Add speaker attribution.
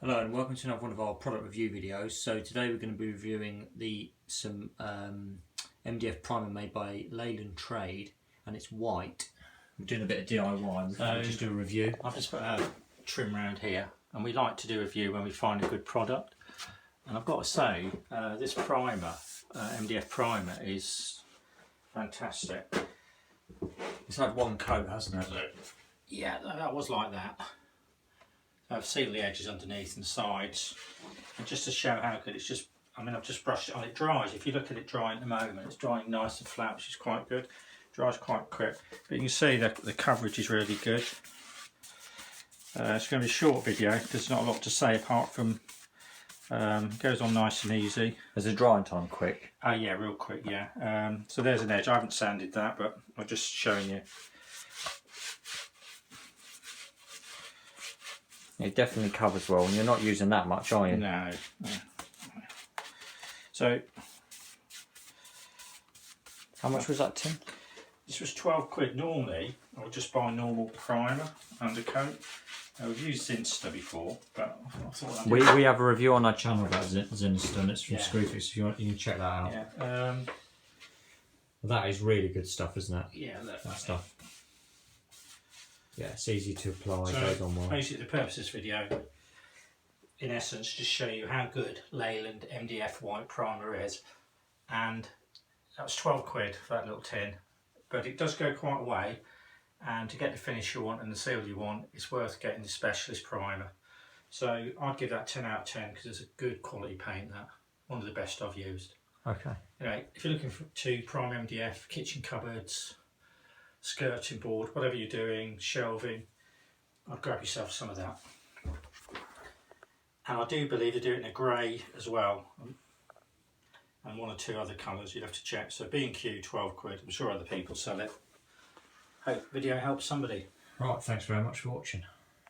Speaker 1: Hello and welcome to another one of our product review videos. So today we're going to be reviewing some MDF primer made by Leyland Trade, and it's white. We're doing a bit of DIY, so just do a review.
Speaker 2: I've just put a trim around here, and we like to do a review when we find a good product. And I've got to say, this primer, MDF primer, is fantastic.
Speaker 1: It's had one coat, hasn't it?
Speaker 2: Yeah, that was like that. I've sealed the edges underneath and sides, and just to show how good it's just, I've just brushed it on. It dries, if you look at it drying at the moment, it's drying nice and flat, which is quite good. It dries quite quick, but you can see that the coverage is really good. It's going to be a short video because there's not a lot to say apart from it goes on nice and easy.
Speaker 1: Is the drying time quick?
Speaker 2: Yeah, real quick, yeah. So there's an edge. I haven't sanded that, but I'm just showing you.
Speaker 1: It definitely covers well, and you're not using that much, are you?
Speaker 2: No. So,
Speaker 1: how much was that tin?
Speaker 2: This was 12 quid. Normally, I would just buy normal primer, undercoat. We've used Zinsta before, but I thought
Speaker 1: we have a review on our channel about Zinsta, and it's from Screwfix. If you want, you can check that out.
Speaker 2: Yeah.
Speaker 1: That is really good stuff, isn't it?
Speaker 2: Yeah,
Speaker 1: that stuff. Yeah, it's easy to apply,
Speaker 2: so
Speaker 1: goes on well.
Speaker 2: Basically, the purpose of this video, in essence, just show you how good Leyland MDF white primer is. And that was 12 quid for that little tin, but it does go quite a way. And to get the finish you want and the seal you want, it's worth getting the specialist primer. So I'd give that 10 out of 10 because it's a good quality paint. That one of the best I've used.
Speaker 1: Okay.
Speaker 2: Anyway, if you're looking to prime MDF, kitchen cupboards, skirting board, whatever you're doing, shelving, I'd grab yourself some of that. And I do believe they do it in a grey as well, and one or two other colours. You'd have to check. So B&Q, 12 quid. I'm sure other people sell it. Hope the video helps somebody.
Speaker 1: Right, thanks very much for watching.